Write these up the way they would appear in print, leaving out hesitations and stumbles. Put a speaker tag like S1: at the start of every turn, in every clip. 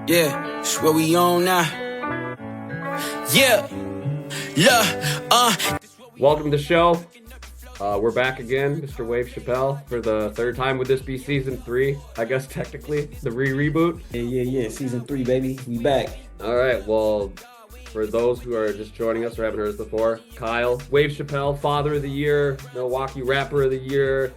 S1: Yeah, it's what we on now. Yeah,
S2: Welcome to the show. We're back again, Mr. Wave Chappelle, for the third time. Would this be season 3? I guess technically, the reboot.
S3: Yeah. Season 3, baby. We back.
S2: All right. Well, for those who are just joining us or haven't heard us before, Kyle, Wave Chappelle, Father of the Year, Milwaukee Rapper of the Year,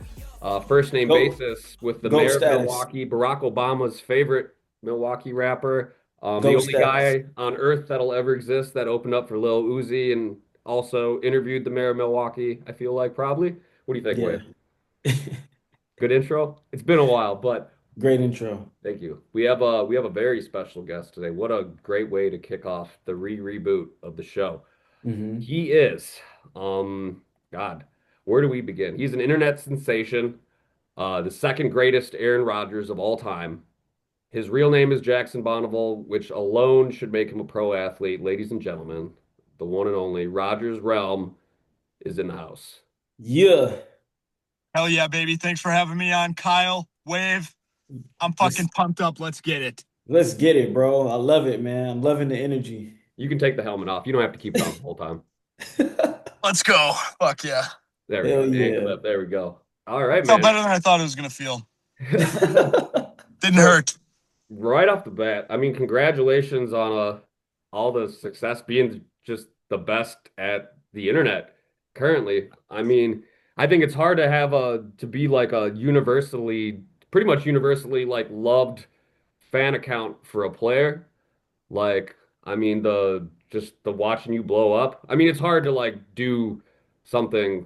S2: first name basis with the mayor of Milwaukee, Barack Obama's favorite Milwaukee rapper, the only guy on earth that'll ever exist that opened up for Lil Uzi and also interviewed the mayor of Milwaukee, I feel like, probably. What do you think, Wade? Good intro? It's been a while, but
S3: great intro.
S2: Thank you. We have a very special guest today. What a great way to kick off the reboot of the show.
S3: Mm-hmm.
S2: He is, God, where do we begin? He's an internet sensation, the second greatest Aaron Rodgers of all time. His real name is Jackson Bonneville, which alone should make him a pro athlete. Ladies and gentlemen, the one and only Rodgers Realm is in the house.
S3: Yeah.
S4: Hell yeah, baby. Thanks for having me on, Kyle. Wave. I'm fucking pumped up. Let's get it.
S3: Let's get it, bro. I love it, man. I'm loving the energy.
S2: You can take the helmet off. You don't have to keep it on the whole time.
S4: Let's go. Fuck yeah.
S2: There we go.
S3: Yeah.
S2: There we go. All right, man.
S4: Felt better than I thought it was going to feel. Didn't hurt.
S2: Right off the bat, I mean, congratulations on all the success, being just the best at the internet currently. I mean, I think it's hard to have to be like a pretty much universally like loved fan account for a player. Like, I mean, the watching you blow up. I mean, it's hard to like do something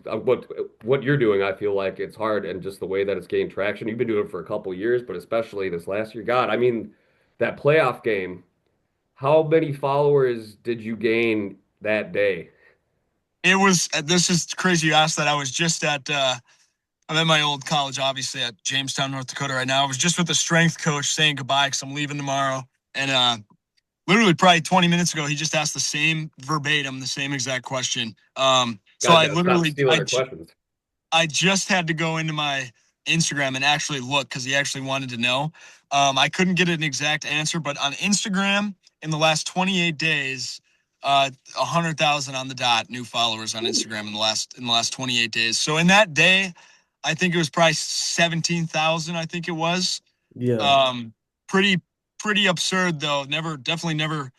S2: what you're doing. I feel like it's hard, and just the way that it's gained traction. You've been doing it for a couple years, but especially this last year. God, I mean, that playoff game. How many followers did you gain that day?
S4: This is crazy you asked that. I was just I'm at my old college, obviously, at Jamestown, North Dakota right now. I was just with the strength coach saying goodbye because I'm leaving tomorrow. And literally probably 20 minutes ago, he just asked the same exact question. So I literally, I just had to go into my Instagram and actually look because he actually wanted to know. I couldn't get an exact answer, but on Instagram in the last 28 days, 100,000 on the dot new followers on Instagram in the last 28 days. So in that day, I think it was probably 17,000. I think it was.
S3: Yeah.
S4: Pretty absurd though. Definitely never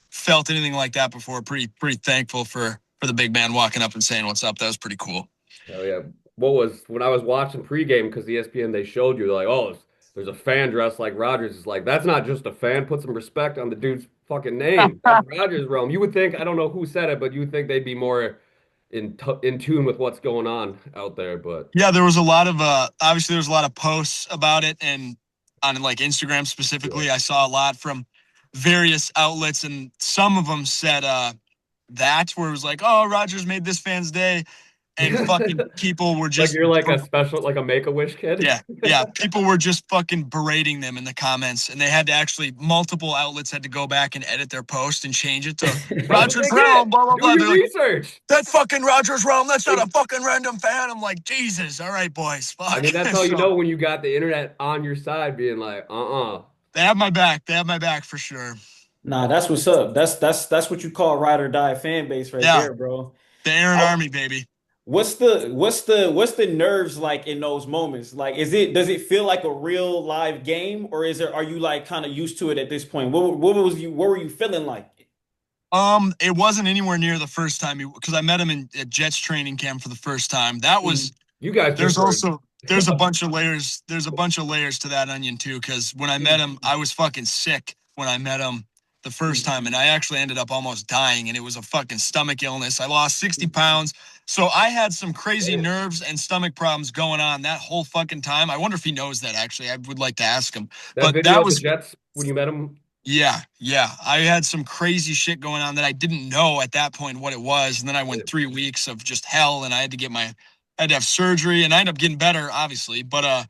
S4: felt anything like that before. Pretty thankful for the big man walking up and saying what's up. That was pretty cool.
S2: Oh yeah. When I was watching pregame, because ESPN, they showed you like, oh, there's a fan dressed like Rodgers. It's like, that's not just a fan. Put some respect on the dude's fucking name. That's Rodgers Realm. You would think, I don't know who said it, but you would think they'd be more in tune with what's going on out there. But
S4: yeah, there was a lot of obviously there's a lot of posts about it, and on like Instagram specifically, I saw a lot from various outlets, and some of them said that where it was like, oh, Rodgers made this fan's day. And fucking people were just
S2: like you're like a special, like a Make-A-Wish kid.
S4: Yeah. People were just fucking berating them in the comments, and they had to actually, multiple outlets had to go back and edit their post and change it to Rodgers Realm, blah blah blah.
S2: Do your research.
S4: That fucking Rodgers Realm. That's not a fucking random fan. I'm like, Jesus. All right, boys. Fuck.
S2: I mean, that's how you know when you got the internet on your side, being like,
S4: They have my back. They have my back for sure.
S3: Nah, that's what's up. That's what you call ride or die fan base right there, bro.
S4: The Aaron Army, baby.
S3: What's the nerves like in those moments? Like, does it feel like a real live game, or are you like kind of used to it at this point? What were you feeling like?
S4: It wasn't anywhere near the first time because I met him at Jets training camp for the first time. That was
S2: you guys.
S4: There's a bunch of layers. There's a bunch of layers to that onion too. Because when I met him, I was fucking sick when I met him the first time, and I actually ended up almost dying, and it was a fucking stomach illness. I lost 60 pounds. So I had some crazy nerves and stomach problems going on that whole fucking time. I wonder if he knows that, actually. I would like to ask him.
S2: That was the Jets when you met him?
S4: Yeah. I had some crazy shit going on that I didn't know at that point what it was. And then I went 3 weeks of just hell, and I had to have surgery, and I ended up getting better, obviously. But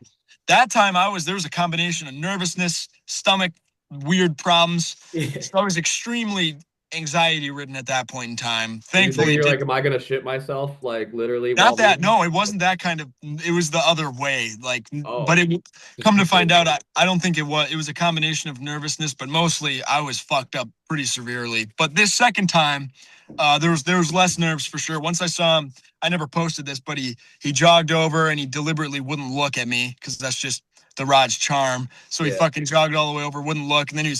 S4: that time there was a combination of nervousness, stomach, weird problems. So I was extremely anxiety ridden at that point in time.
S2: You
S4: Thankfully,
S2: you're like, am I gonna shit myself? Like literally
S4: not
S2: while
S4: that. No, it wasn't that kind of. It was the other way. Like, but
S2: oh,
S4: it
S2: just
S4: come to
S2: keep
S4: find
S2: going.
S4: out, I don't think it was. It was a combination of nervousness, but mostly I was fucked up pretty severely. But this second time, there was less nerves for sure. Once I saw him, I never posted this, but he jogged over and he deliberately wouldn't look at me because that's just the Rod's charm. So he
S2: Yeah.
S4: fucking jogged all the way over, wouldn't look, and then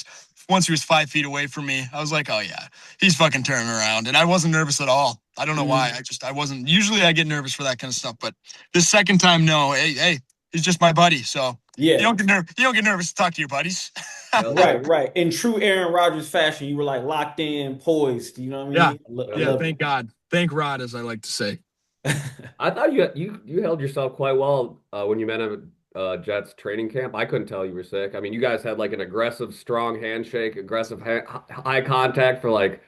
S4: once he was 5 feet away from me, I was like, oh yeah, he's fucking turning around, and I wasn't nervous at all. I don't know why. I wasn't. Usually I get nervous for that kind of stuff, but this second time, no. Hey, he's just my buddy, so
S3: Yeah.
S4: you don't get nervous to talk to your buddies.
S2: Hell yeah.
S3: Right. In true Aaron Rodgers fashion, you were like locked in, poised. You know what I
S4: Yeah.
S3: mean? I
S4: Yeah,
S3: love
S4: thank God. Thank Rod, as I like to say.
S3: it.
S2: I thought you held yourself quite well when you met him at Jets training camp. I couldn't tell you were sick. I mean, you guys had like an aggressive, strong handshake, aggressive eye contact for like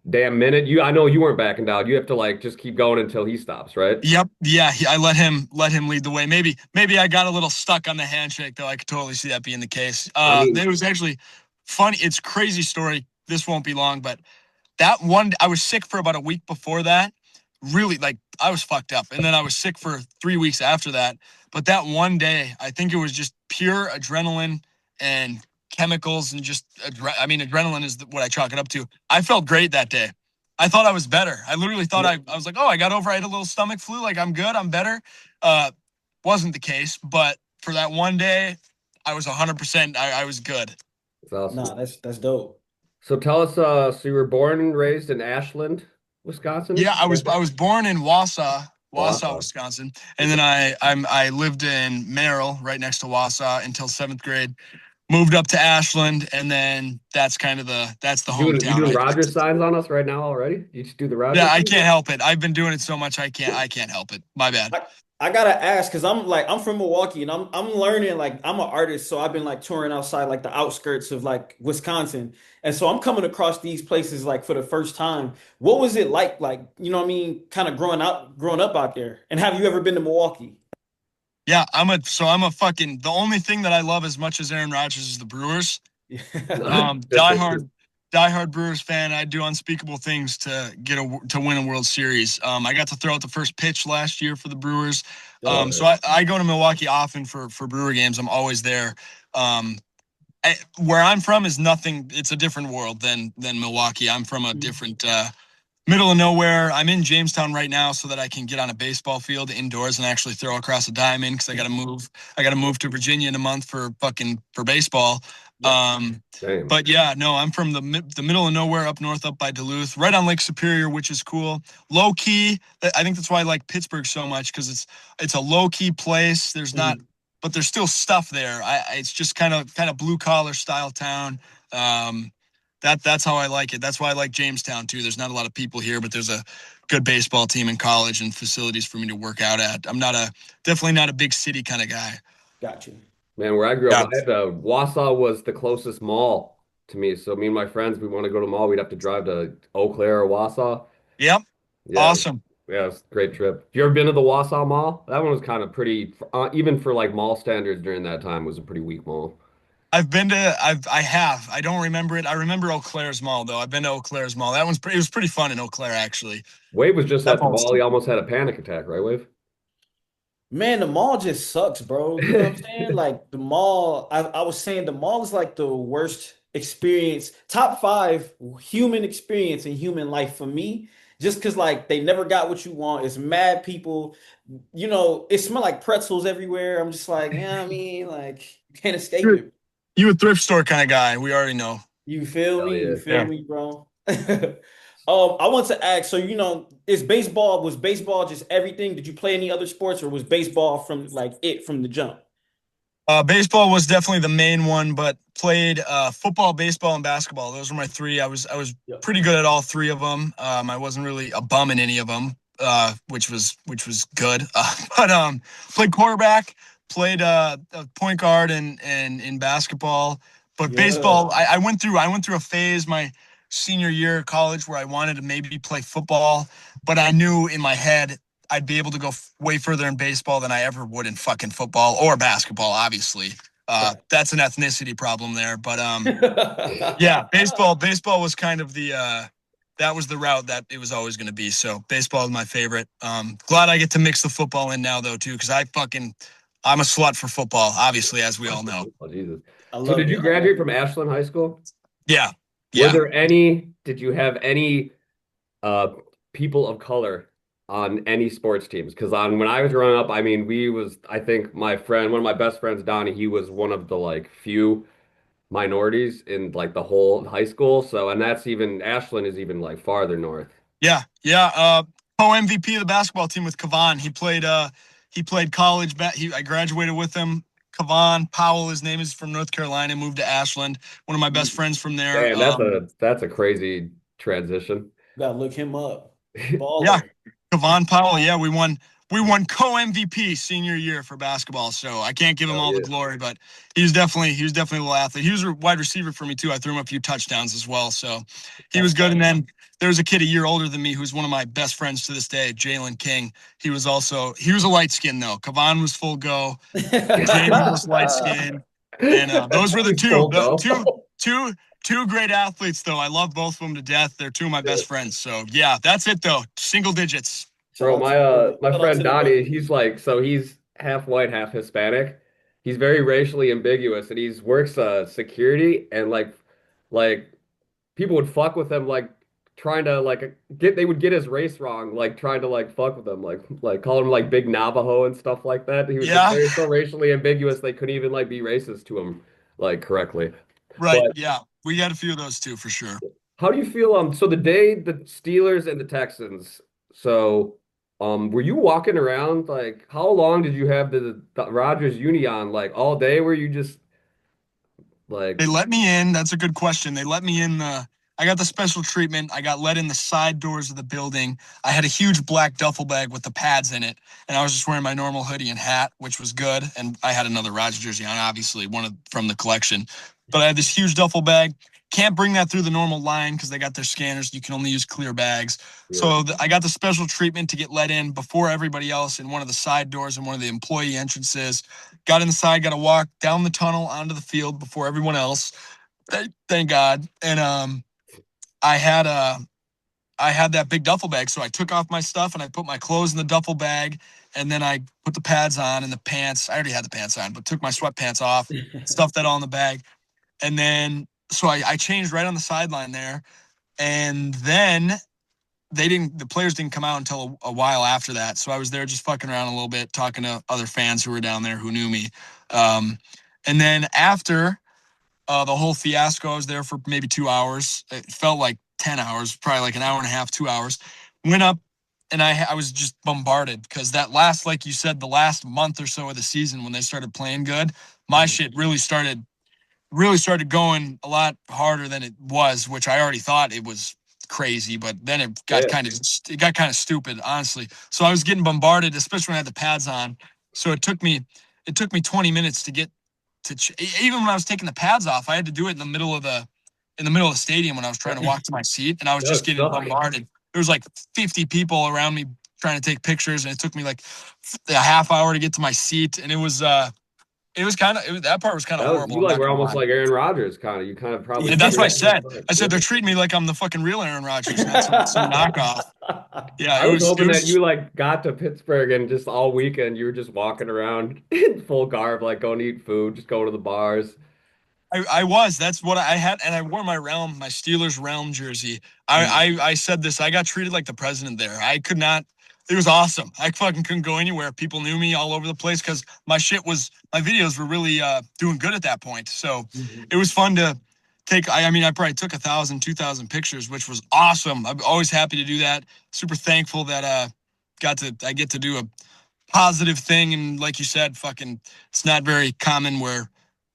S2: damn minute. I know you weren't backing down. You have to like just keep going until he stops, right?
S4: Yep. Yeah. I let him lead the way. Maybe I got a little stuck on the handshake, though. I could totally see that being the case.
S2: I mean,
S4: It was actually funny. It's a crazy story. This won't be long, but that one, I was sick for about a week before that. Really, like I was fucked up, and then I was sick for 3 weeks after that. But that one day, I think it was just pure adrenaline and chemicals, and just adrenaline is what I chalk it up to. I felt great that day. I thought I was better. I literally thought I was like, oh, I got over. I had a little stomach flu. Like I'm good. I'm better. Wasn't the case, but for that one day, I was 100%. I was good.
S2: it's awesome.
S3: Nah, that's dope.
S2: So tell us, so you were born and raised in Ashland, Wisconsin?
S4: Yeah, I was born in Wausau,
S2: Wausau.
S4: Wisconsin, and then I lived in Merrill, right next to Wausau, until 7th grade. Moved up to Ashland, and then that's kind of the
S2: You
S4: hometown.
S2: doing Rodgers signs on us right now already? You just do the Rodgers?
S4: Yeah, I can't help it. I've been doing it so much, I can't help it. My bad.
S3: I gotta ask because I'm from Milwaukee and I'm learning like I'm an artist, so I've been like touring outside like the outskirts of like Wisconsin, and so I'm coming across these places like for the first time. What was it like you know what I mean, kind of growing up out there? And have you ever been to Milwaukee?
S4: Yeah, I'm a fucking the only thing that I love as much as Aaron Rodgers is the Brewers. Diehard Brewers fan. I'd do unspeakable things to win a World Series. I got to throw out the first pitch last year for the Brewers. So I go to Milwaukee often for Brewer games. I'm always there. Where I'm from is nothing. It's a different world than Milwaukee. I'm from a different middle of nowhere. I'm in Jamestown right now so that I can get on a baseball field indoors and actually throw across a diamond because I got to move. I got to move to Virginia in a month for baseball. But yeah, no, I'm from the middle of nowhere up north, up by Duluth, right on Lake Superior, which is cool. Low key. I think that's why I like Pittsburgh so much because it's a low key place. There's not, but there's still stuff there. It's just kind of blue collar style town. That's how I like it. That's why I like Jamestown too. There's not a lot of people here, but there's a good baseball team in college and facilities for me to work out at. I'm definitely not a big city kind of guy.
S3: Got you.
S2: Man, where I grew up, Wausau was the closest mall to me. So me and my friends, we want to go to the mall. We'd have to drive to Eau Claire or Wausau.
S4: Yep.
S2: Yeah,
S4: Awesome.
S2: Yeah, it's a great trip. Have you ever been to the Wausau Mall? That one was kind of pretty, even for like mall standards during that time, was a pretty weak mall.
S4: I have. I don't remember it. I remember Eau Claire's Mall though. I've been to Eau Claire's Mall. It was pretty fun in Eau Claire actually.
S2: Wave was just
S4: That
S2: at the
S4: mall's-
S2: mall. He almost had a panic attack, right, Wave?
S3: Man, the mall just sucks, bro. You know what I'm saying? Like the mall, I was saying the mall is like the worst experience, top five human experience in human life for me. Just because like they never got what you want. It's mad people. You know, it smell like pretzels everywhere. I'm just like, yeah, I mean, like you can't escape it.
S4: You a thrift store kind of guy. We already know.
S3: You feel
S2: Hell
S3: me?
S2: yeah.
S3: You feel me, bro? I want to ask, so you know, was baseball just everything? Did you play any other sports or was baseball from the jump?
S4: Baseball was definitely the main one, but played football, baseball, and basketball. Those were my three. I was pretty good at all three of them. I wasn't really a bum in any of them, which was good. But played quarterback, played a point guard, and in basketball. But baseball, I went through a phase my senior year of college where I wanted to maybe play football, but I knew in my head I'd be able to go way further in baseball than I ever would in fucking football or basketball, obviously. That's an ethnicity problem there. But yeah, baseball was kind of that was the route that it was always going to be. So baseball is my favorite. Glad I get to mix the football in now though too, because I'm a slut for football, obviously, as we all know.
S2: Oh, Jesus.
S3: I
S2: So
S3: love
S2: did
S3: it.
S2: you graduate from Ashland High School?
S4: Yeah, yeah.
S2: Did you have any uh people of color on any sports teams? Because when I was growing up, I mean, I think one of my best friends, Donnie, he was one of the like few minorities in like the whole high school. So, and Ashland is even like farther north.
S4: Yeah, yeah. Co-MVP of the basketball team with Kavan. He played college. I graduated with him. Kavan Powell, his name is, from North Carolina, moved to Ashland. One of my best friends from there.
S2: Damn, that's a crazy transition.
S3: Gotta look him up.
S4: Yeah,
S3: Baller.
S4: Kavan Powell. Yeah, we won co-MVP senior year for basketball. So I can't give him
S2: Oh,
S4: all
S2: yeah.
S4: the glory, but he was definitely a little athlete. He was a wide receiver for me too. I threw him a few touchdowns as well. So he was good. And then there was a kid a year older than me who's one of my best friends to this day, Jalen King. He was a light skin though. Kavan was full go. Jalen was light skin. And those were
S2: Full go.
S4: two great athletes, though. I love both of them to death. They're two of my best friends. So yeah, that's it though. Single digits.
S2: Bro, my
S3: Shout out
S2: friend
S3: to the
S2: Donnie,
S3: boys.
S2: he's half white, half Hispanic. He's very racially ambiguous, and he's works security, and like people would fuck with him, like trying to like they would get his race wrong, like trying to like fuck with him, like call him like Big Navajo and stuff like that. He was just
S4: Yeah,
S2: so racially ambiguous they couldn't even like be racist to him like correctly.
S4: right.
S2: But
S4: Yeah, we got a few of those too for sure.
S2: how do you feel? So the day the Steelers and the Texans, so were you walking around like how long did you have the Rodgers uni on? Like all day? Were you just like
S4: They let me in. That's a good question. They let me in I got the special treatment. I got let in the side doors of the building. I had a huge black duffel bag with the pads in it, and I was just wearing my normal hoodie and hat, which was good. And I had another Rodgers jersey on, obviously, from the collection. But I had this huge duffel bag. Can't bring that through the normal line because they got their scanners. You can only use clear bags.
S2: yeah,
S4: So I got the special treatment to get let in before everybody else in one of the side doors and one of the employee entrances. Got inside, got to walk down the tunnel onto the field before everyone else. Thank God. And I had that big duffel bag, so I took off my stuff and I put my clothes in the duffel bag, and then I put the pads on and the pants. I already had the pants on, but took my sweatpants off, stuffed that all in the bag, and then so I changed right on the sideline there, and then the players didn't come out until a while after that. So I was there just fucking around a little bit, talking to other fans who were down there who knew me. And then after the whole fiasco, I was there for maybe 2 hours. It felt like 10 hours, probably like an hour and a half, 2 hours. Went up and I was just bombarded because like you said, the last month or so of the season when they started playing good, my shit really started going a lot harder than it was, which I already thought it was crazy, but then it got
S2: yeah.
S4: kind of stupid, honestly. So I was getting bombarded, especially when I had the pads on. So it took me 20 minutes to get even when I was taking the pads off, I had to do it in the middle of the stadium when I was trying to walk to my seat, and I was
S2: That
S4: just
S2: would
S4: getting
S2: suck.
S4: bombarded. There was like 50 people around me trying to take pictures, and it took me like a half hour to get to my seat, and that part was kind of horrible.
S2: You
S4: I'm
S2: like
S4: not
S2: were
S4: gonna
S2: almost
S4: lie.
S2: like Aaron Rodgers kind of. You kind of probably
S4: And that's what I
S2: feel
S4: said.
S2: like
S4: I said they're
S2: yeah.
S4: treating me like I'm the fucking real Aaron Rodgers, not some knockoff. Yeah,
S2: I was
S4: it
S2: hoping that
S4: was.
S2: you like got to Pittsburgh and just all weekend you were just walking around in full garb, like going to eat food, just going to the bars.
S4: I was. That's what I had, and I wore my Steelers Realm jersey. I said this. I got treated like the president there. I could not. It was awesome. I fucking couldn't go anywhere. People knew me all over the place because my videos were really doing good at that point. So it was fun to take. I mean, I probably took 1,000, 2,000 pictures, which was awesome. I'm always happy to do that. Super thankful that I get to do a positive thing, and like you said, fucking, it's not very common where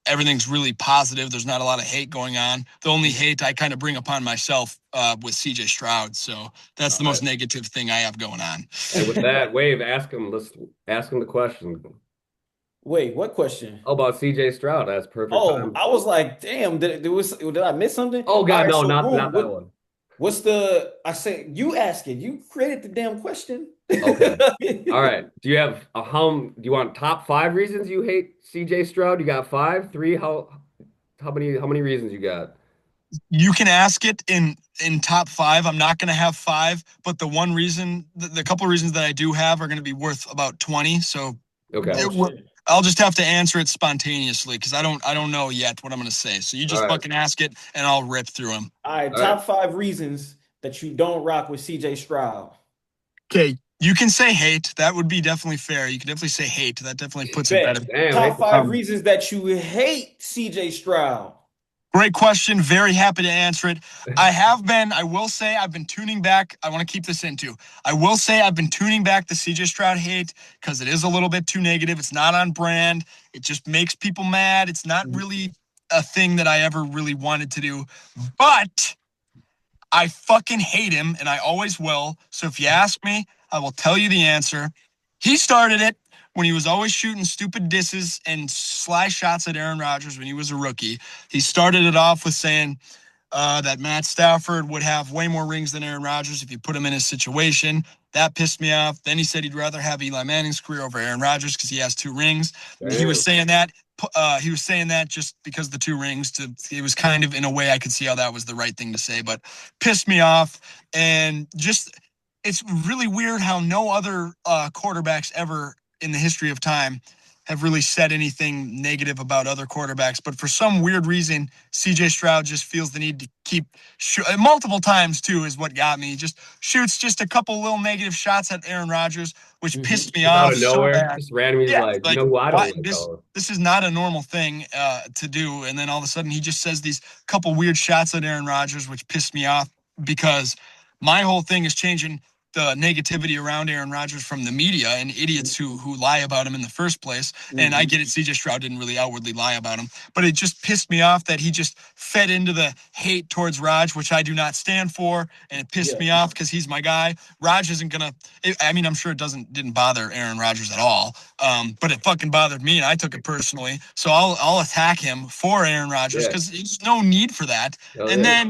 S4: everything's really positive. There's not a lot of hate going on. The only hate I kind of bring upon myself with CJ Stroud. So that's
S2: All
S4: the
S2: right.
S4: most negative thing I have going on.
S2: And with that, Wave, ask him. Let's ask him the question.
S3: Wait, what question?
S2: How about CJ Stroud? That's perfect
S3: Oh,
S2: time.
S3: I was like, damn, did I miss something?
S2: Oh
S3: All
S2: God,
S3: right,
S2: no,
S3: so
S2: not
S3: boom.
S2: that one.
S3: What's the I say you ask it. You created the damn question.
S2: Okay. All right. Do you have do you want top 5 reasons you hate CJ Stroud? You got 5, 3? How many reasons you got?
S4: You can ask it in top five. I'm not going to have five, but the one reason, the couple reasons that I do have are going to be worth about 20. So
S2: Okay.
S3: Oh shit.
S4: I'll just have to answer it spontaneously because I don't know yet what I'm going to say. So you
S2: All
S4: just
S2: right.
S4: fucking ask it and I'll rip through them.
S3: All right,
S2: All right.
S3: top 5 reasons that you don't rock with CJ Stroud.
S4: Okay, you can say hate. That would be definitely fair. You can definitely say hate. That definitely puts it better.
S3: Bet.
S2: Damn,
S3: Top
S2: hate the
S3: five
S4: Um,
S3: reasons that you hate CJ Stroud.
S4: Great question. Very happy to answer it. I will say, I've been tuning back. I want to keep this into. I will say I've been tuning back the CJ Stroud hate because it is a little bit too negative. It's not on brand. It just makes people mad. It's not really a thing that I ever really wanted to do. But I fucking hate him and I always will. So if you ask me, I will tell you the answer. He started it when he was always shooting stupid disses and sly shots at Aaron Rodgers when he was a rookie. He started it off with saying that Matt Stafford would have way more rings than Aaron Rodgers if you put him in his situation. That pissed me off. Then he said he'd rather have Eli Manning's career over Aaron Rodgers because he has 2 rings. He was
S2: Damn.
S4: saying that. He was saying that just because the 2 rings. It was kind of in a way I could see how that was the right thing to say, but pissed me off. And just it's really weird how no other quarterbacks ever in the history of time have really said anything negative about other quarterbacks. But for some weird reason, CJ Stroud just feels the need to keep multiple times too is what got me. He just shoots just a couple little negative shots at Aaron Rodgers, which pissed me
S2: Just out
S4: off
S2: of
S4: so
S2: nowhere,
S4: bad.
S2: just randomly, he's
S4: Yeah,
S2: like, you
S4: like
S2: know who I don't
S4: why
S2: like?
S4: this is not a normal thing to do. And then all of a sudden he just says these couple weird shots at Aaron Rodgers, which pissed me off because my whole thing is changing the negativity around Aaron Rodgers from the media and idiots who lie about him in the first place. And I get it, CJ Stroud didn't really outwardly lie about him, but it just pissed me off that he just fed into the hate towards Raj, which I do not stand for, and it pissed
S3: Yeah.
S4: me off because he's my guy. Raj isn't gonna. I mean, I'm sure it didn't bother Aaron Rodgers at all, but it fucking bothered me, and I took it personally. So I'll attack him for Aaron Rodgers
S2: Yeah.
S4: because there's no need for that.
S2: Hell
S4: And
S2: yeah.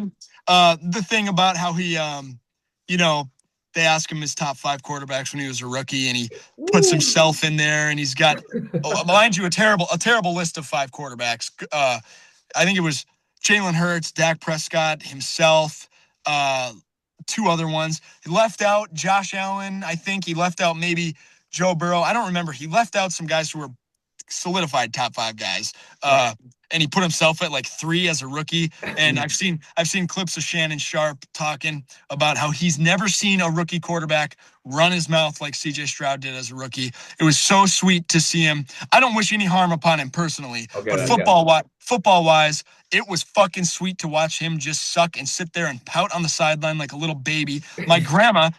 S4: then the thing about how he, you know, they ask him his top 5 quarterbacks when he was a rookie, and he puts
S2: Woo.
S4: himself in there, and he's got, mind you, a terrible list of 5 quarterbacks. I think it was Jalen Hurts, Dak Prescott, himself, uh, 2 other ones. He left out Josh Allen. I think he left out maybe Joe Burrow. I don't remember. He left out some guys who were solidified top 5 guys.
S3: Right.
S4: And he put himself at like 3 as a rookie. And I've seen clips of Shannon Sharp talking about how he's never seen a rookie quarterback run his mouth like CJ Stroud did as a rookie. It was so sweet to see him. I don't wish any harm upon him personally,
S2: Okay,
S4: but
S2: that's good.
S4: football wise, it was fucking sweet to watch him just suck and sit there and pout on the sideline like a little baby. My grandma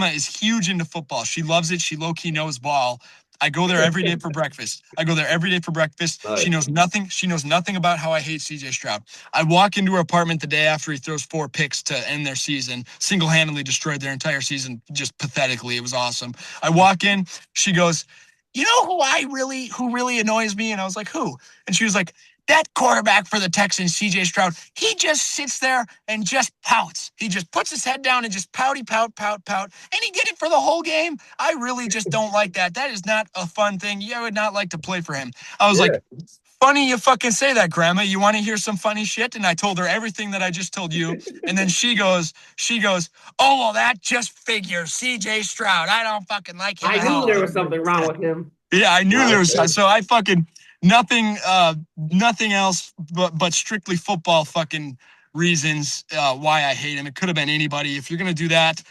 S4: is huge into football. She loves it. She low key knows ball. I go there every day for breakfast. I go there every day for breakfast. She
S2: Nice.
S4: knows nothing. She knows nothing about how I hate CJ Stroud. I walk into her apartment the day after he throws 4 picks to end their season, single-handedly destroyed their entire season just pathetically. It was awesome. I walk in, she goes, "You know who really annoys me?" And I was like, "Who?" And she was like, "That quarterback for the Texans, CJ Stroud, he just sits there and just pouts. He just puts his head down and just pouty, pout, pout, pout. And he did it for the whole game. I really just don't like that. That is not a fun thing. I would not like to play for him." I was
S2: Yeah.
S4: like, "Funny you fucking say that, Grandma. You want to hear some funny shit?" And I told her everything that I just told you. And then she goes, "Oh, well, that just figures. CJ Stroud. I don't fucking like him
S2: I
S4: at
S2: knew there
S4: all."
S2: was something wrong with him.
S4: Yeah, I knew
S2: No,
S4: there
S2: that's
S4: was.
S2: fair.
S4: So I fucking nothing else but strictly football fucking reasons why I hate him. It could have been anybody. If you're gonna do that,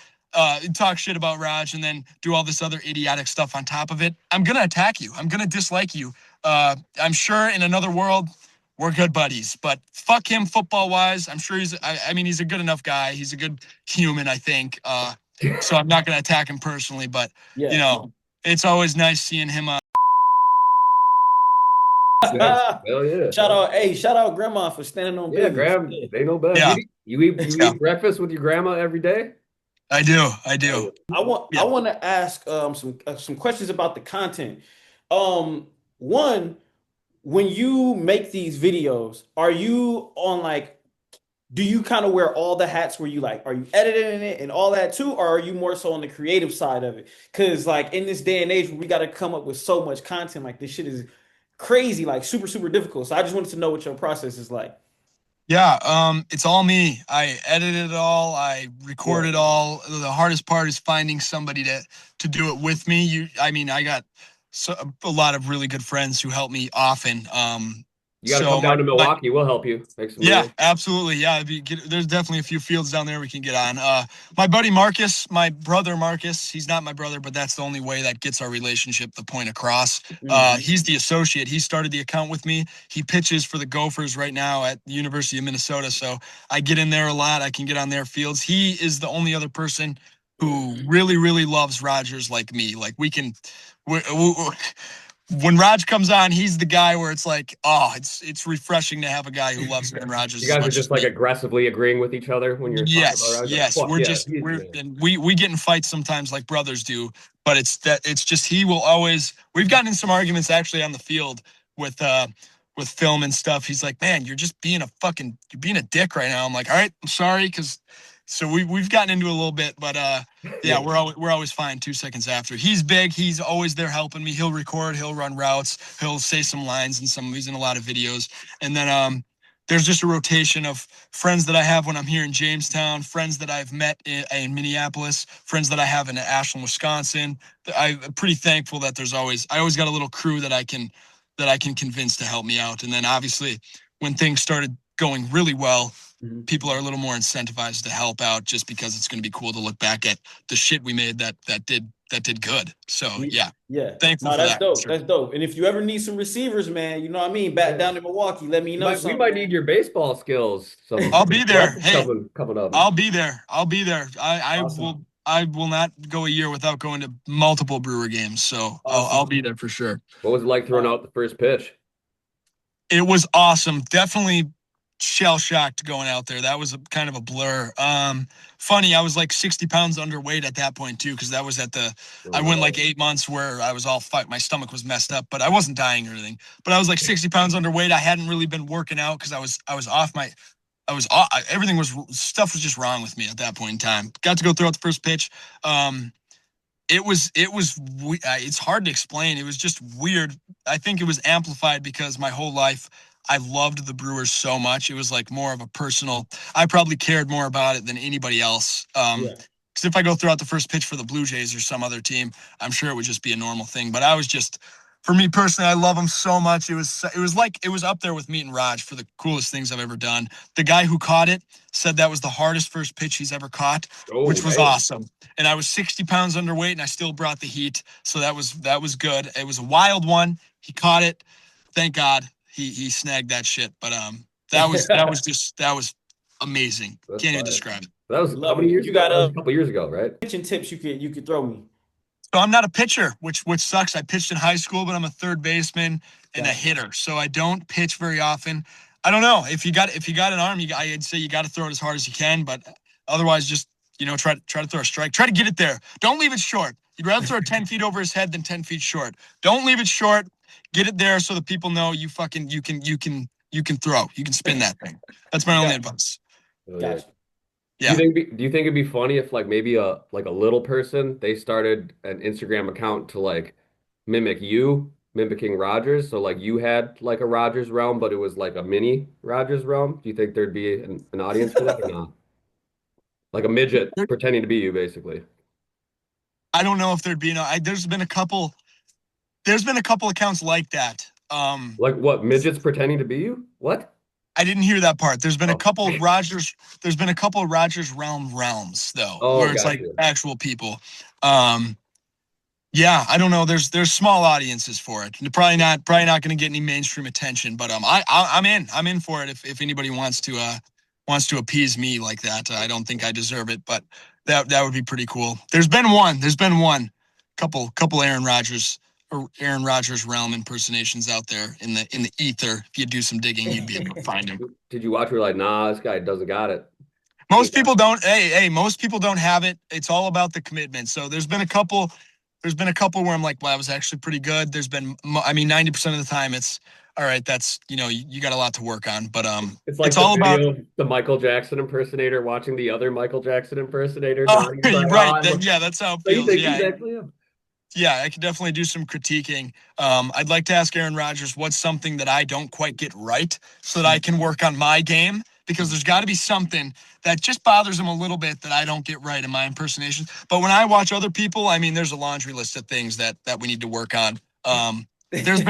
S4: talk shit about Raj and then do all this other idiotic stuff on top of it, I'm gonna attack you. I'm gonna dislike you. I'm sure in another world we're good buddies, but fuck him football wise. I'm sure I mean, he's a good enough guy. He's a good human, I think. So I'm not gonna attack him personally, but you
S3: Yeah.
S4: know, it's always nice seeing him.
S2: Nice. Hell yeah.
S3: Shout out grandma for standing on
S2: Yeah,
S3: business.
S2: Graham,
S3: Yeah.
S2: they know best.
S4: Yeah,
S2: You
S4: yeah,
S2: eat breakfast with your grandma every day?
S4: I do. I
S2: Hell
S4: do.
S2: yeah.
S3: I
S4: Yeah.
S3: want to ask some questions about the content. One, when you make these videos, are you on like do you kind of wear all the hats where you like, are you editing it and all that too, or are you more so on the creative side of it? Because like in this day and age, we got to come up with so much content. Like this shit is crazy, like super, super difficult. So I just wanted to know what your process is like.
S4: Yeah, it's all me. I edit it all. I record
S3: Yeah.
S4: it all. The hardest part is finding somebody to do it with me. I got a lot of really good friends who help me often.
S2: You got to
S4: So
S2: come down to
S4: my
S2: Milwaukee. We'll help you make some
S4: Yeah,
S2: moves.
S4: absolutely. Yeah, there's definitely a few fields down there we can get on. My buddy Marcus, my brother Marcus, he's not my brother, but that's the only way that gets our relationship the point across.
S3: Mhm.
S4: He's the associate. He started the account with me. He pitches for the Gophers right now at the University of Minnesota. So I get in there a lot. I can get on their fields. He is the only other person who really, really loves Rodgers like me. Like we, when Raj comes on, he's the guy where it's like, oh, it's refreshing to have a guy who loves Aaron
S2: You
S4: Rodgers as
S2: guys are
S4: much as
S2: just like
S4: me.
S2: aggressively agreeing with each other when you're talking about
S4: Yes,
S2: Rodgers. Like,
S4: yes.
S2: fuck
S4: We're
S2: yeah,
S4: just
S2: he's the
S4: we're
S2: man.
S4: and we get in fights sometimes like brothers do, but it's just he will always we've gotten in some arguments actually on the field with film and stuff. He's like, man, you're being a dick right now. I'm like, all right, I'm sorry, because so we've gotten into a little bit, but yeah,
S2: Yeah.
S4: we're always fine 2 seconds after. He's big, he's always there helping me. He'll record, he'll run routes, he'll say some lines and he's in a lot of videos. And then there's just a rotation of friends that I have when I'm here in Jamestown, friends that I've met in Minneapolis, friends that I have in Ashland, Wisconsin. I'm pretty thankful that I always got a little crew that I can convince to help me out. And then obviously when things started going really well,
S3: Mhm.
S4: people are a little more incentivized to help out just because it's going to be cool to look back at the shit we made that did good. So yeah,
S3: Yeah.
S4: thankful
S3: No,
S4: for
S3: that's
S4: that.
S3: dope.
S4: Sure.
S3: That's dope. And if you ever need some receivers, man, you know what I mean? Back
S2: Yeah.
S3: down in Milwaukee, let me know
S2: We
S3: something,
S2: might
S3: man.
S2: need your baseball skills. Some
S4: I'll be there.
S2: stretches
S4: Hey,
S2: coming up.
S4: I'll be there. I'll be there.
S3: Awesome.
S4: I will not go a year without going to multiple Brewer games. So I'll
S3: Awesome.
S4: be there for sure.
S2: What was it like throwing out the first pitch?
S4: It was awesome. Definitely shell shocked going out there. That was kind of a blur. Funny, I was like 60 pounds underweight at that point too, because that was I went like 8 months where I was all fucked. My stomach was messed up, but I wasn't dying or anything. But I was like 60 pounds underweight. I hadn't really been working out because I was off my everything was stuff was just wrong with me at that point in time. Got to go throw out the first pitch. Um, it's hard to explain. It was just weird. I think it was amplified because my whole life I loved the Brewers so much. It was like more of a personal. I probably cared more about it than anybody else.
S3: Yeah.
S4: Because if I go throw out the first pitch for the Blue Jays or some other team, I'm sure it would just be a normal thing. But I was just, for me personally, I love them so much. It was up there with meeting Raj for the coolest things I've ever done. The guy who caught it said that was the hardest first pitch he's ever caught,
S2: Oh,
S4: which was
S2: damn.
S4: awesome. And I was 60 pounds underweight, and I still brought the heat, so that was good. It was a wild one. He caught it. Thank God he snagged that shit. But that was amazing.
S2: That's
S4: Can't even
S2: fire.
S4: describe it.
S2: That was how
S3: Love
S2: many
S3: it.
S2: years
S3: You
S2: ago?
S3: got
S2: That was a couple years ago, right?
S3: pitching tips you could throw me.
S4: So I'm not a pitcher, which sucks. I pitched in high school, but I'm a third baseman and a
S3: Gotcha.
S4: hitter, so I don't pitch very often. I don't know if you got an arm, I'd say you got to throw it as hard as you can, but otherwise, just try to throw a strike. Try to get it there. Don't leave it short. You'd rather throw 10 feet over his head than 10 feet short. Don't leave it short. Get it there so that people know you can throw. You can spin that thing. That's my only
S3: Got,
S4: advice.
S2: Oh, yeah.
S3: gotcha.
S4: Yeah.
S2: Do you think it'd be funny if like maybe a little person they started an Instagram account to like mimic you, mimicking Rodgers? So like you had like a Rodgers Realm, but it was like a mini Rodgers Realm. Do you think there'd be an audience for that or not? Like a midget pretending to be you, basically.
S4: I don't know if there'd be there's been a couple accounts like that.
S2: Like what? Midgets pretending to be you? What?
S4: I didn't hear that part.
S2: Oh,
S4: There's been a couple of Rodgers realms though,
S2: oh,
S4: where it's like
S2: gotcha.
S4: actual people. Um, yeah, I don't know. There's small audiences for it. They're probably not going to get any mainstream attention, but I'm in for it if anybody wants to appease me like that. I don't think I deserve it, but that would be pretty cool. There's been one couple Aaron Rodgers realm impersonations out there in the ether. If you do some digging, you'd be able to find him.
S2: Did you watch? We're like, nah, this guy doesn't got it.
S4: Most people don't. Most people don't have it. It's all about the commitment. So there's been a couple. There's been a couple where I'm like, well, that was actually pretty good. There's been, I mean, 90% of the time, it's all right, that's, you got a lot to work on, but
S2: It's like
S4: it's
S2: the
S4: all about.
S2: video of the Michael Jackson impersonator watching the other Michael Jackson impersonator
S4: Oh,
S2: doing. He's like,
S4: right.
S2: oh,
S4: Yeah, that's how it
S2: so you
S4: feels.
S2: think he's
S4: Yeah.
S2: actually him?
S4: Yeah, I could definitely do some critiquing. I'd like to ask Aaron Rodgers what's something that I don't quite get right so that I can work on my game, because there's got to be something that just bothers him a little bit that I don't get right in my impersonations. But when I watch other people, I mean, there's a laundry list of things that we need to work on. There's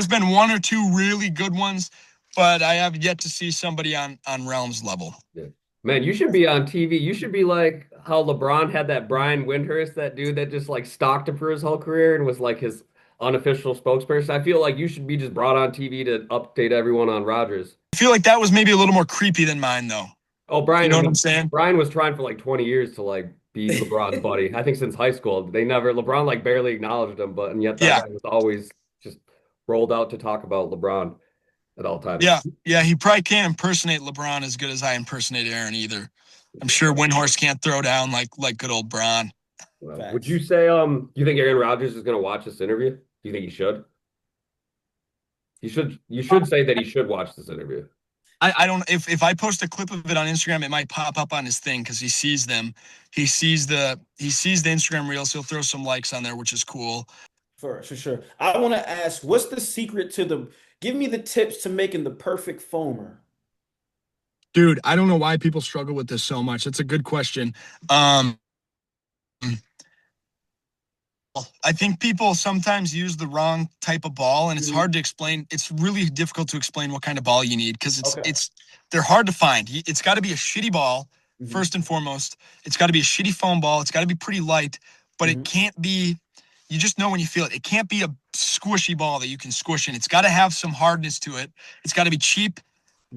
S4: been one or two really good ones, but I have yet to see somebody on Realm's level.
S2: Yeah. Man, you should be on TV. You should be like how LeBron had that Brian Windhurst, that dude that just like stalked him for his whole career and was like his unofficial spokesperson. I feel like you should be just brought on TV to update everyone on Rodgers.
S4: I feel like that was maybe a little more creepy than mine, though.
S2: Oh, Brian,
S4: You know
S2: I
S4: what I'm
S2: mean,
S4: saying?
S2: Brian was trying for like 20 years to like be LeBron's buddy. I think since high school, LeBron like barely acknowledged him, and yet that
S4: Yeah.
S2: guy was always just rolled out to talk about LeBron at all times.
S4: Yeah, he probably can't impersonate LeBron as good as I impersonate Aaron either. I'm sure Windhorst can't throw down like good old Bron.
S2: Would you say do you think Aaron Rodgers is going to watch this interview? Do you think he should? You should say that he should watch this interview.
S4: I don't, if I post a clip of it on Instagram, it might pop up on his thing because he sees them. He sees the Instagram reels. He'll throw some likes on there, which is cool.
S3: For sure. I want to ask, what's the secret to give me the tips to making the perfect foamer?
S4: Dude, I don't know why people struggle with this so much. It's a good question. I think people sometimes use the wrong type of ball, and it's hard to explain. It's really difficult to explain what kind of ball you need because they're hard to find. It's got to be a shitty ball first and foremost. It's got to be a shitty foam ball. It's got to be pretty light, but it can't be. You just know when you feel it. It can't be a squishy ball that you can squish in. It's got to have some hardness to it. It's got to be cheap,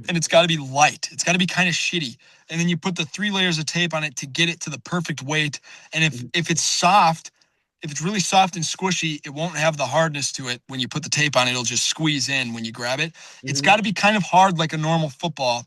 S4: and it's got to be light. It's got to be kind of shitty. And then you put the 3 layers of tape on it to get it to the perfect weight. And if it's soft, if it's really soft and squishy, it won't have the hardness to it. When you put the tape on, it'll just squeeze in when you grab it. It's got to be kind of hard like a normal football.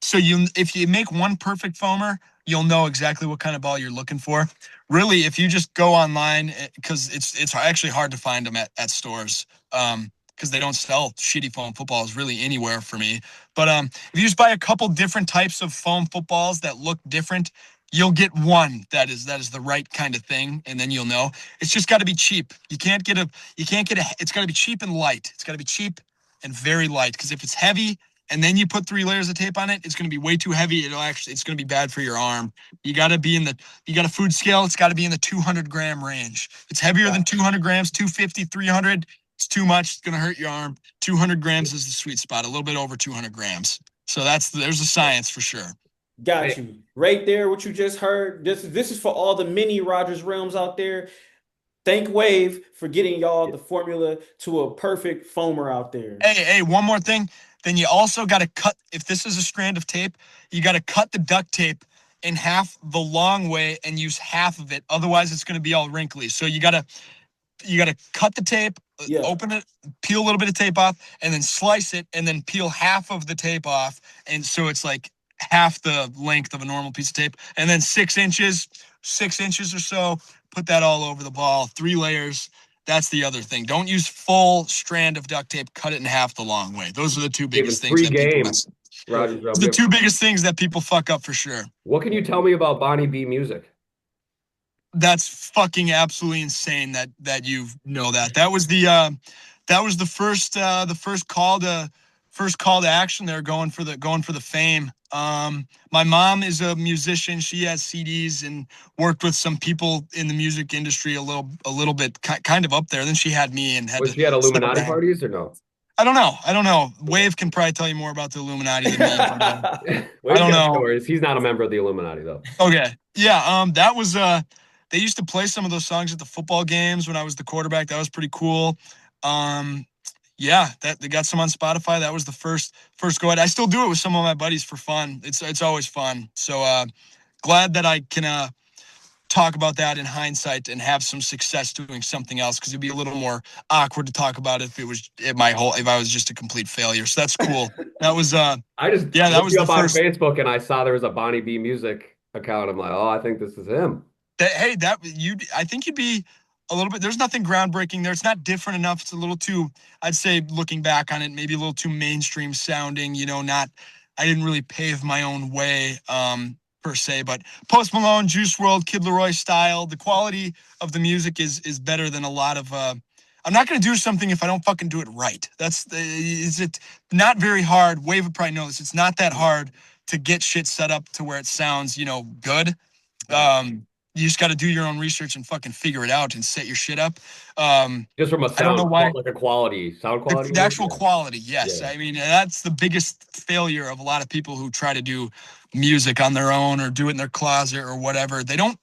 S4: So if you make one perfect foamer, you'll know exactly what kind of ball you're looking for. Really, if you just go online, because it's actually hard to find them at stores, because they don't sell shitty foam footballs really anywhere for me. But if you just buy a couple different types of foam footballs that look different, you'll get one that is the right kind of thing, and then you'll know. It's just got to be cheap. It's got to be cheap and light. It's got to be cheap and very light, because if it's heavy and then you put 3 layers of tape on it, it's going to be way too heavy. It's going to be bad for your arm. You got a food scale. It's got to be in the 200-gram range. If it's heavier than 200 grams, 250, 300, it's too much. It's going to hurt your arm. 200 grams is the sweet spot, a little bit over 200 grams. So there's the science for sure.
S3: Got you. Right there, what you just heard. This is for all the mini Rodgers Realms out there. Thank Wave for getting y'all the formula to a perfect foamer out there.
S4: Hey, one more thing. Then you also got to cut, if this is a strand of tape, you got to cut the duct tape in half the long way and use half of it. Otherwise, it's going to be all wrinkly. So you got to cut the tape, open it, peel a little bit of tape off, and then slice it, and then peel half of the tape off. And so it's like half the length of a normal piece of tape. And then 6 inches or so, put that all over the ball. 3 layers. That's the other thing. Don't use full strand of duct tape. Cut it in half the long way. Those are the two biggest things. The 2 biggest things that people fuck up for sure.
S2: What can you tell me about Bonnie B music?
S4: That's fucking absolutely insane that you know that. That was the first call to action. They're going for the fame. My mom is a musician. She has CDs and worked with some people in the music industry a little bit, kind of up there. Then she had me and
S2: Was she at Illuminati parties or no?
S4: I don't know. Wave can probably tell you more about the Illuminati than me. I don't know.
S2: Stories. He's not a member of the Illuminati though.
S4: Okay. Yeah. That was they used to play some of those songs at the football games when I was the quarterback. That was pretty cool. Yeah, that they got some on Spotify. That was the first go ahead. I still do it with some of my buddies for fun. It's always fun. So glad that I can talk about that in hindsight and have some success doing something else, because it'd be a little more awkward to talk about if I was just a complete failure. So that's cool. That was that was the first
S2: on Facebook, and I saw there was a Bonnie B music account. I'm like, oh, I think this is him.
S4: I think you'd be a little bit. There's nothing groundbreaking there. It's not different enough. It's a little too, I'd say, looking back on it, maybe a little too mainstream sounding, I didn't really pave my own way, per se, but Post Malone, Juice WRLD, Kid Laroi style, the quality of the music is better than a lot of, I'm not going to do something if I don't fucking do it right. Is it not very hard? Wave would probably know this. It's not that hard to get shit set up to where it sounds, good. You just got to do your own research and fucking figure it out and set your shit up.
S2: Just from a
S4: I don't know
S2: sound,
S4: why.
S2: like a quality, sound quality.
S4: The actual quality, yes.
S2: Yeah.
S4: I mean, that's the biggest failure of a lot of people who try to do music on their own or do it in their closet or whatever. They don't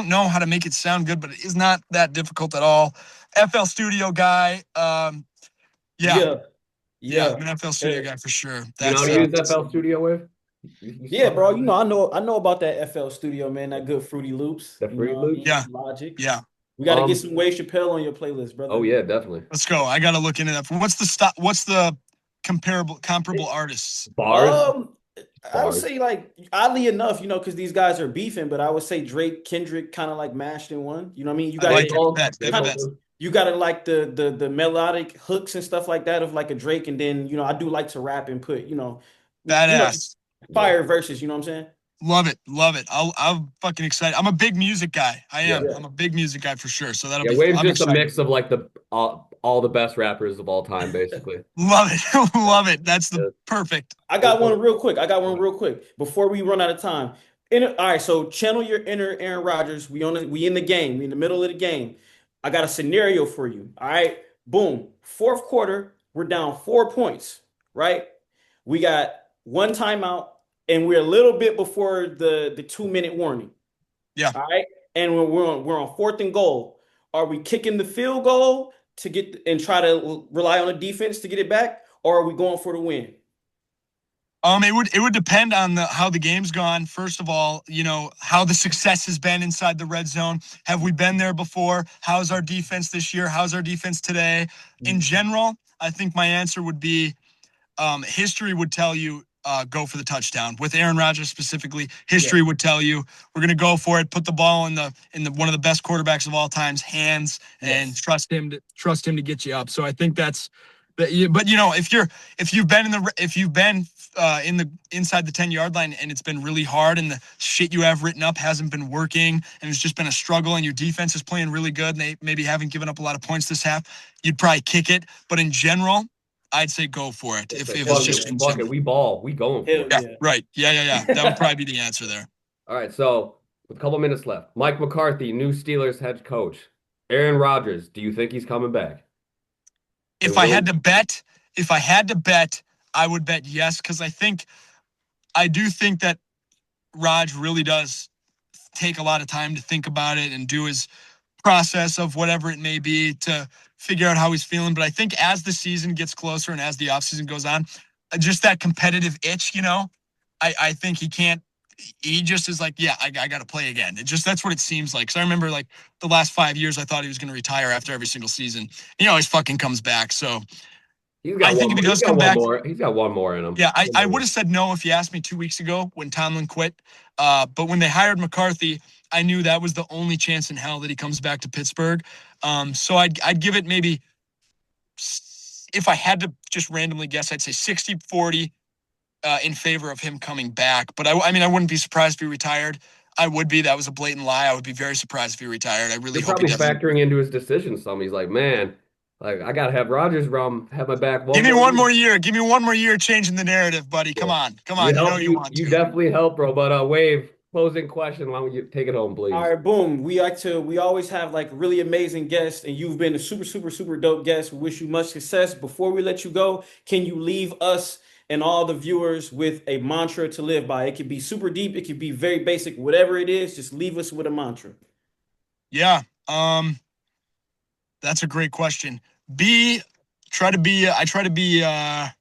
S4: know how to make it sound good, but it is not that difficult at all. FL Studio guy, yeah, I'm an FL Studio guy for sure.
S2: You know how to use FL Studio with?
S3: Yeah, bro. I know about that FL Studio, man. That good Fruity Loops.
S2: The Fruity Loops?
S4: Yeah.
S3: Logic.
S4: Yeah.
S3: We got to get some Wave Chappelle on your playlist, brother.
S2: Oh yeah, definitely.
S4: Let's go. I got to look into that. What's the comparable artists?
S2: Bars.
S3: I would say, like, oddly enough, because these guys are beefing, but I would say Drake, Kendrick kind of like mashed in one. You know what I mean? You got you got to like the melodic hooks and stuff like that of like a Drake, and then I do like to rap and put
S4: Badass.
S3: Fire verses. You know what I'm saying?
S4: Love it. I'm fucking excited. I'm a big music guy. I am. Yeah. I'm a big music guy for sure. So that'll be.
S2: Wave's just a mix of like all the best rappers of all time, basically.
S4: Love it. Love it. That's the perfect.
S3: I got one real quick. Before we run out of time. All right, so channel your inner Aaron Rodgers. We in the game. We in the middle of the game. I got a scenario for you. All right, boom. Fourth quarter, we're down 4 points. Right, we got one timeout, and we're a little bit before the 2-minute warning.
S4: Yeah.
S3: All right, and we're on fourth and goal. Are we kicking the field goal to get and try to rely on the defense to get it back, or are we going for the win?
S4: It would depend on how the game's gone. First of all, how the success has been inside the red zone. Have we been there before? How's our defense this year? How's our defense today? In general, I think my answer would be, history would tell you, go for the touchdown. With Aaron Rodgers specifically, history would tell you we're going to go for it. Put the ball in the one of the best quarterbacks of all time's hands and trust him to get you up. So I think that's. But if you've been in the inside the 10-yard line and it's been really hard and the shit you have written up hasn't been working and it's just been a struggle and your defense is playing really good and they maybe haven't given up a lot of points this half, you'd probably kick it. But in general, I'd say go for it. If it's just
S2: fuck it, we going for it.
S4: Yeah, right. Yeah. That would probably be the answer there.
S2: All right, so with a couple minutes left, Mike McCarthy, new Steelers head coach. Aaron Rodgers, do you think he's coming back?
S4: If I had to bet, I would bet yes, because I do think that Raj really does take a lot of time to think about it and do his process of whatever it may be to figure out how he's feeling. But I think as the season gets closer and as the offseason goes on, just that competitive itch, I think he just is like, I got to play again. That's what it seems like. Because I remember like the last 5 years, I thought he was going to retire after every single season. He always fucking comes back. So I think if he does come back,
S2: he's got one more in him.
S4: Yeah, I would have said no if you asked me 2 weeks ago when Tomlin quit. But when they hired McCarthy, I knew that was the only chance in hell that he comes back to Pittsburgh. So I'd give it maybe, if I had to just randomly guess, I'd say 60-40 in favor of him coming back. But I wouldn't be surprised if he retired. I would be. That was a blatant lie. I would be very surprised if he retired. I really hope he doesn't.
S2: Probably factoring into his decision some. He's like, man, like I gotta have Rodgers Realm have my back.
S4: Give me one more year. Give me one more year changing the narrative, buddy. Come on. You want to.
S2: You definitely help, bro. But Wave, closing question. Why don't you take it home, please?
S3: All right, boom. We always have like really amazing guests, and you've been a super, super, super dope guest. We wish you much success. Before we let you go, can you leave us and all the viewers with a mantra to live by? It could be super deep, it could be very basic, whatever it is, just leave us with a mantra.
S4: Yeah. That's a great question. I try to be, there's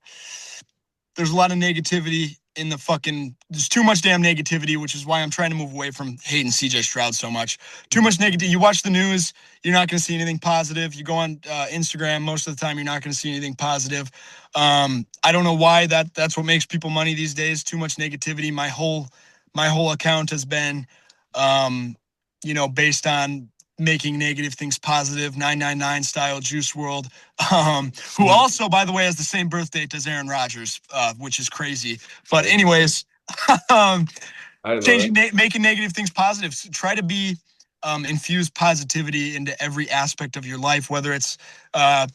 S4: a lot of negativity in there's too much damn negativity, which is why I'm trying to move away from hating CJ Stroud so much. Too much negativity. You watch the news, you're not going to see anything positive. You go on Instagram, most of the time, you're not going to see anything positive. I don't know why that's what makes people money these days. Too much negativity. My whole account has been, based on making negative things positive, 999 style Juice World, who also, by the way, has the same birth date as Aaron Rodgers, which is crazy. But anyways, making negative things positive. Try to be infuse positivity into every aspect of your life, whether it's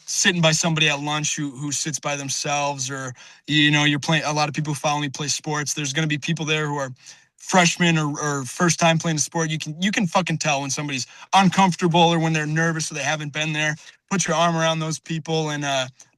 S4: sitting by somebody at lunch who sits by themselves, or you're playing. A lot of people who follow me play sports. There's going to be people there who are freshmen or first time playing the sport. You can fucking tell when somebody's uncomfortable or when they're nervous or they haven't been there. Put your arm around those people and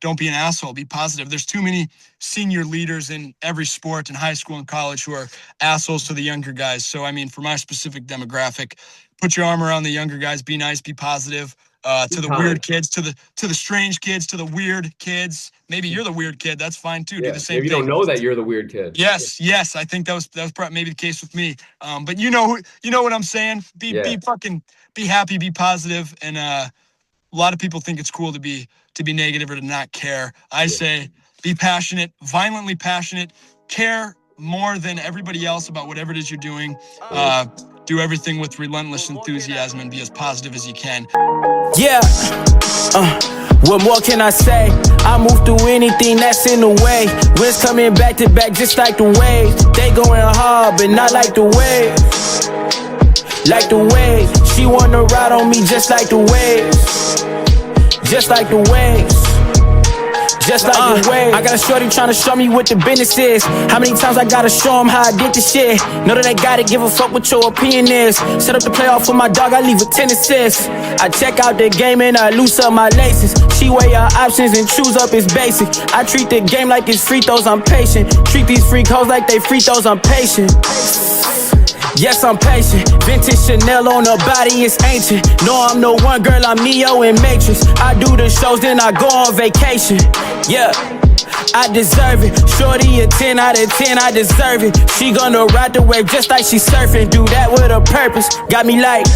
S4: don't be an asshole. Be positive. There's too many senior leaders in every sport in high school and college who are assholes to the younger guys. So, I mean, for my specific demographic, put your arm around the younger guys. Be nice. Be positive. To the weird kids, to the strange kids, to the weird kids. Maybe you're the weird kid. That's fine too. Do the same
S2: maybe
S4: thing.
S2: You don't know that you're the weird kid.
S4: Yes. I think that was probably maybe the case with me. But you know what I'm saying. Be happy. Be positive. And a lot of people think it's cool to be negative or to not care. I say be passionate, violently passionate. Care more than everybody else about whatever it is you're doing. Do everything with relentless enthusiasm and be as positive as you can.
S1: Yeah, what more can I say? I move through anything that's in the way. Winds coming back to back just like the waves. They going hard but not like the waves. Like the waves. She wanna ride on me just like the waves. Just like the waves. Just like the way. I got a shorty tryna show me what the business is. How many times I gotta show them how I did this shit? Know that I gotta give a fuck what your opinion is. Set up the playoff for my dog, I leave with 10 assists. I check out the game and I loose up my laces. She weigh her options and choose up his basic. I treat the game like it's free throws, I'm patient. Treat these freak hoes like they free throws, I'm patient. Yes, I'm patient. Vintage Chanel on her body, it's ancient. No, I'm no one girl, I'm Neo in Matrix. I do the shows, then I go on vacation. Yeah, I deserve it. Shorty a 10 out of 10, I deserve it. She gonna ride the wave just like she surfing. Do that with a purpose. Got me like,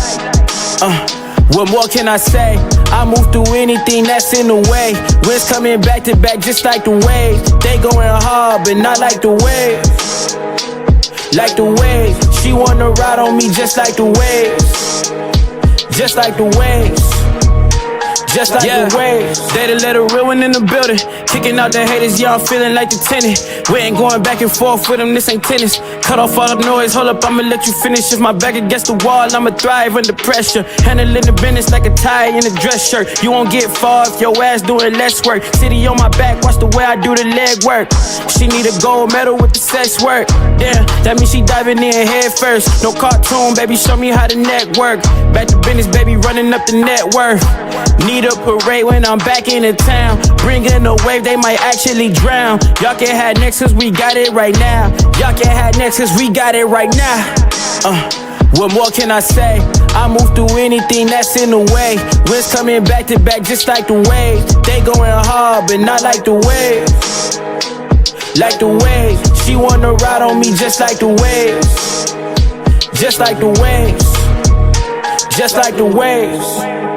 S1: what more can I say? I move through anything that's in the way. Winds coming back to back just like the waves. They going hard, but not like the waves. Like the waves. She wanna ride on me just like the waves. Just like the waves. Just like the waves. They the let a real one in the building. Kicking out the haters, yeah, I'm feeling like the tenant. We ain't going back and forth with them, this ain't tennis. Cut off all the noise, hold up, I'ma let you finish. If my back against the wall, I'ma thrive under pressure. Handling the business like a tie in a dress shirt. You won't get far if your ass doing less work. City on my back, watch the way I do the leg work. She need a gold medal with the sex work. Damn, that means she diving in head first. No cartoon, baby, show me how the net work. Back to business, baby, running up the net worth. Need a parade when I'm back in the town. Bringing a wave, they might actually drown. Y'all can have next cause we got it right now. Y'all can have next cause we got it right now. What more can I say? I move through anything that's in the way. Winds coming back to back just like the waves. They going hard but not like the waves. Like the waves. She wanna ride on me just like the waves. Just like the waves. Just like the waves.